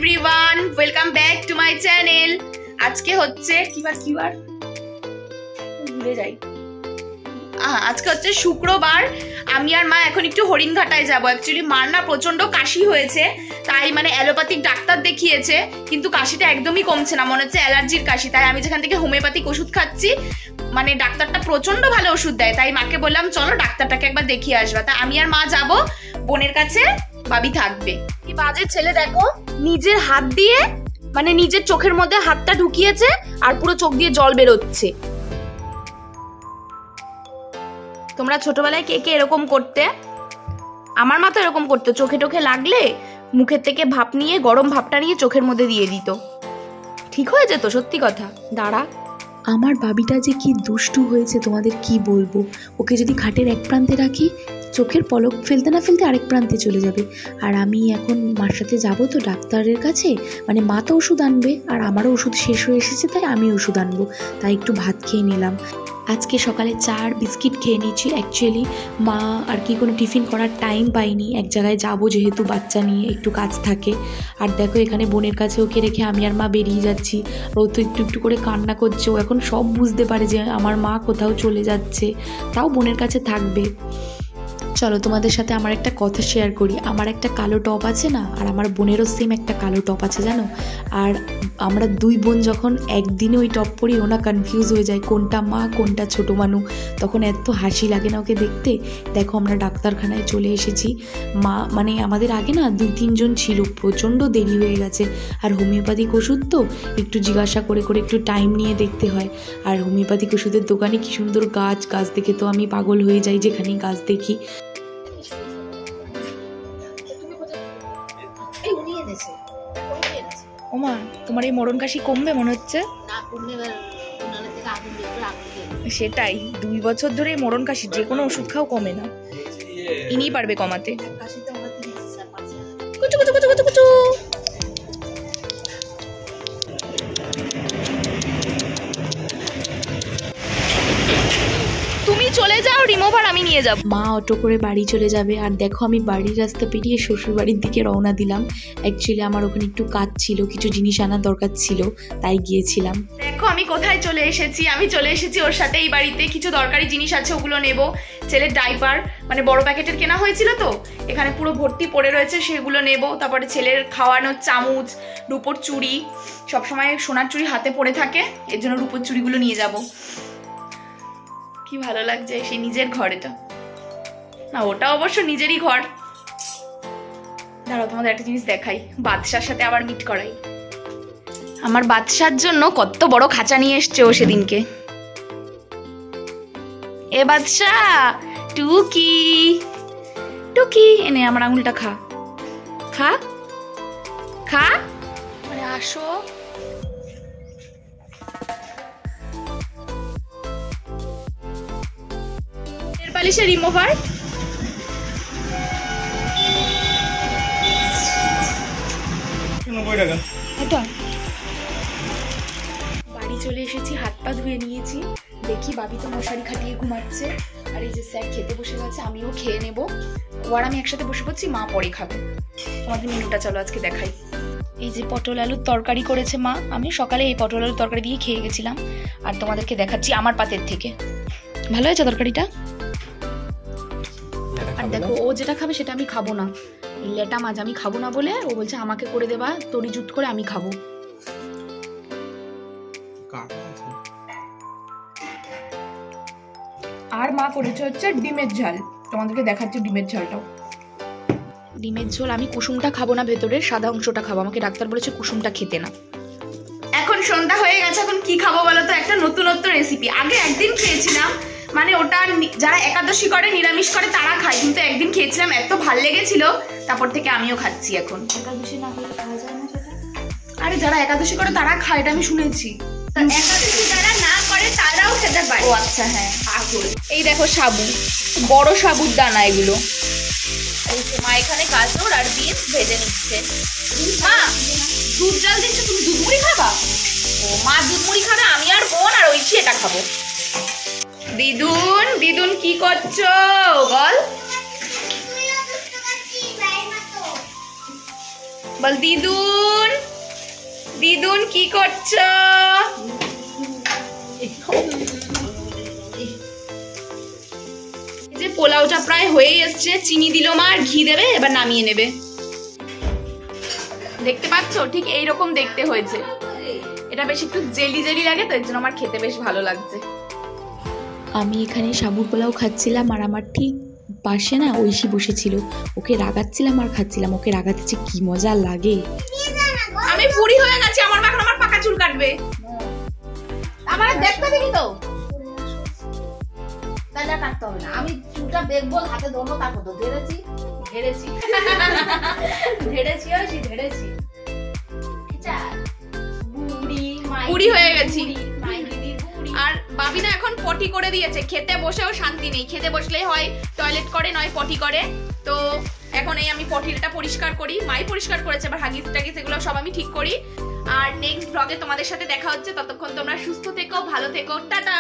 Everyone, welcome back to my channel. আজকে হচ্ছে ভুলে যাই। আজকে হচ্ছে শুক্রবার। আমি আর মা এখন একটু হরিণঘাটায় যাবো। অ্যাকচুয়ালি মার না প্রচন্ড কাশি হয়েছে, তাই মানে অ্যালোপ্যাথিক ডাক্তার দেখিয়েছে, কিন্তু কাশিটা একদমই কমছে না, মনে হচ্ছে অ্যালার্জির কাশি। তাই আমি যেখান থেকে হোমিওপ্যাথিক ওষুধ খাচ্ছি, মানে ডাক্তারটা প্রচন্ড ভালো ওষুধ দেয়, তাই মাকে বললাম চলো ডাক্তারটাকে একবার দেখিয়ে আসবা। তাই আমি আর মা যাবো, বোনের কাছে বাবি থাকবে। কি বাজে ছেলে দেখো, নিজের হাত দিয়ে মানে নিজের চোখের মধ্যে হাতটা ঢুকিয়েছে আর পুরো চোখ দিয়ে জল বেরোচ্ছে। তোমরা ছোটবেলায় কে কে এরকম করতে? আমার মা তো এরকম করতো, চোখে টোখে লাগলে মুখের থেকে ভাপ নিয়ে, গরম ভাপটা নিয়ে চোখের মধ্যে দিয়ে দিত, ঠিক হয়ে যেত। সত্যি কথা। দাঁড়া, আমার বাবিটা যে কি দুষ্টু হয়েছে তোমাদের কি বলবো। ওকে যদি খাটের এক প্রান্তে রাখি, চোখের পলক ফেলতে না ফেলতে আরেক প্রান্তে চলে যাবে। আর আমি এখন মার সাথে যাবো তো ডাক্তারের কাছে, মানে মা তো ওষুধ আনবে আর আমারও ওষুধ শেষ হয়ে এসেছে, তাই আমি ওষুধ আনবো। তাই একটু ভাত খেয়ে নিলাম। আজকে সকালে চা আর বিস্কিট খেয়ে নিয়েছি। অ্যাকচুয়ালি মা আর কি কোনো টিফিন করার টাইম পাইনি, এক জায়গায় যাবো যেহেতু, বাচ্চা নিয়ে একটু কাজ থাকে। আর দেখো এখানে বোনের কাছে ওকে রেখে আমি আর মা বেরিয়ে যাচ্ছি। ও তো একটু একটু করে কান্না করছে, ও এখন সব বুঝতে পারে যে আমার মা কোথাও চলে যাচ্ছে, তাও বোনের কাছে থাকবে। চলো তোমাদের সাথে আমার একটা কথা শেয়ার করি। আমার একটা কালো টপ আছে না, আর আমার বোনেরও সেম একটা কালো টপ আছে জানো। আর আমরা দুই বোন যখন একদিনে ওই টপ পরি, ওনা কনফিউজ হয়ে যায় কোনটা মা কোনটা ছোটো মানু। তখন এত হাসি লাগে না ওকে দেখতে। দেখো আমরা ডাক্তারখানায় চলে এসেছি। মা মানে আমাদের আগে না 2-3 জন ছিল, প্রচণ্ড দেরি হয়ে গেছে। আর হোমিওপ্যাথিক ওষুধ তো একটু জিজ্ঞাসা করে করে একটু টাইম নিয়ে দেখতে হয়। আর হোমিওপ্যাথিক ওষুধের দোকানে কি সুন্দর গাছ, গাছ দেখে তো আমি পাগল হয়ে যাই যেখানেই গাছ দেখি। ওমা, তোমার এই মরণ কাশি কমবে মনে হচ্ছে? সেটাই, 2 বছর ধরে মরণ কাশি, যে কোনো ওষুধ খাও কমে না। ইনি পারবে কমাতে। কুচু কুচু কুচু কুচু কুচু। তুমি চলে যাও রিমোভার, আমি নিয়ে যাব। মা অটো করে বাড়ি চলে যাবে। আর দেখো আমি বাড়ির রাস্তা পেরিয়ে শ্বশুর বাড়ির দিকে রওনা দিলাম। অ্যাকচুয়ালি আমার ওখানে একটু কাজ ছিল, কিছু জিনিস আনার দরকার ছিল, তাই গিয়েছিলাম। দেখো আমি কোথায় চলে এসেছি। আমি চলে এসেছি ওর সাথে এই বাড়িতে। কিছু দরকারি জিনিস আছে, ওগুলো নেব। ছেলের ডাইপার মানে বড় প্যাকেটের কেনা হয়েছিল তো, এখানে পুরো ভর্তি পড়ে রয়েছে, সেগুলো নেব। তারপরে ছেলের খাওয়ানোর চামচ, রূপোর চুড়ি, সবসময় সোনার চুড়ি হাতে পড়ে থাকে, এর জন্য রূপোর চুড়িগুলো নিয়ে যাব। কি ভালো লাগছে সেই নিজের ঘর। এটা না, ওটা অবশ্য নিজেরই ঘর। দাঁড়াও তোমাদের একটা জিনিস দেখাই, বাদশার সাথে আবার মিট করাই। আমার বাদশার জন্য কত বড় খাঁচা নিয়ে এসছে ও সেদিনকে। এ বাদশা, টুকি টুকি এনে আমার আঙুলটা খা খা খা, মানে আসো। বালিশের রিমুভার, বাড়ি চলে এসেছি, হাত পা ধুয়ে নিয়েছি। দেখি বাবি তো মশারি খাটিয়ে ঘুমাচ্ছে, আর এই যে স্যার খেতে বসে গেছে, আমিও খেয়ে নেব। ও আর আমি একসাথে বসে পড়ছি, মা পরে খাবে। তোমাদের মেনুটা চলো আজকে দেখাই। এই যে পটল আলুর তরকারি করেছে মা, আমি সকালে এই পটল আলুর তরকারি দিয়ে খেয়ে গেছিলাম। আর তোমাদেরকে দেখাচ্ছি আমার পাতের থেকে। ভালো হয়েছে তরকারিটা। আর দেখো ও যেটা খাবে সেটা আমি খাবো না, লেটা মাছ আমি খাবো না বলে ও বলছে আমাকে করে দেবা, তরি জুট করে আমি খাবো। আর মা করেছে হচ্ছে ডিমের ঝাল, তোমাদেরকে দেখাচ্ছি ডিমের ঝালটাও। ডিমের ঝোল আমি কুসুমটা খাবো না, ভেতরের সাদা অংশটা খাবো, আমাকে ডাক্তার বলেছে কুসুমটা খেতে না। এখন সন্ধ্যা হয়ে গেছে, এখন কি খাবো বলো তো? একটা নতুনত্ব রেসিপি। আগে একদিন খেয়েছিলাম, মানে ওটা যারা একাদশী করে নিরামিষ করে তারা খায়, কিন্তু একদিন খেয়েছিলাম, এত ভাল লেগেছিল, তারপর থেকে আমিও খাচ্ছি এখন। একাদশী না হলে খাওয়া যায় না সেটা? আরে যারা একাদশী করে তারা খায়, এটা আমি শুনেছি। একাদশী যারা না করে তারাও খেতে পারে। ও আচ্ছা, হ্যাঁ পাগল। এই দেখো সাবু, বড় সাবুর দানা এগুলো। মা এখানে গাজর আর বিনস ভেজে নিচ্ছে। মা দুধ জাল দিচ্ছে, তুমি দুধ মুড়ি খাবা? ও মা দুধ মুড়ি খাবে, আমি আর বোন আর ঐশী এটা খাবো। দিদুন, দিদুন কি করছো বল? বল দিদুন। দিদুন কি করছো? যে পোলাওটা প্রায় হয়ে এসছে, চিনি দিল মা, আর ঘি দেবে, এবার নামিয়ে নেবে। দেখতে পাচ্ছ ঠিক এইরকম দেখতে হয়েছে। এটা বেশ একটু জেলি জেলি লাগে, তো এর জন্য আমার খেতে বেশ ভালো লাগছে। আমি এখানে সাবুর পোলাও খাচ্ছিলাম, আর আমার ঠিক পাশে না ঐশী বসেছিল, ওকে রাগাচ্ছিলাম আর খাচ্ছিলাম। ওকে রাগাতে যে কি মজা লাগে। আমি বুড়ি হয়ে গেছি, আমার মা এখন আমার পাকা চুল কাটবে। আমার দেখতে দেখি তো তাহলে কাটতে হবে না, আমি চুলটা দেখবো, হাতে ধরবো, তারপর তো ধরেছি ধরেছি ধরেছি ওই ধরেছি। বুড়ি হয়ে গেছি। আর বাবিনা এখন পটি করে দিয়েছে, খেতে বসেও শান্তি নেই। খেতে বসলেই হয় টয়লেট করে, নয় পটি করে। তো এখন এই আমি পটিটা পরিষ্কার করি, মাই পরিষ্কার করেছে, এবার হাগিস টাগিস এগুলো সব আমি ঠিক করি। আর নেক্সট ব্লগে তোমাদের সাথে দেখা হচ্ছে। ততক্ষণ তোমরা সুস্থ থেকো, ভালো থেকো, টাটা।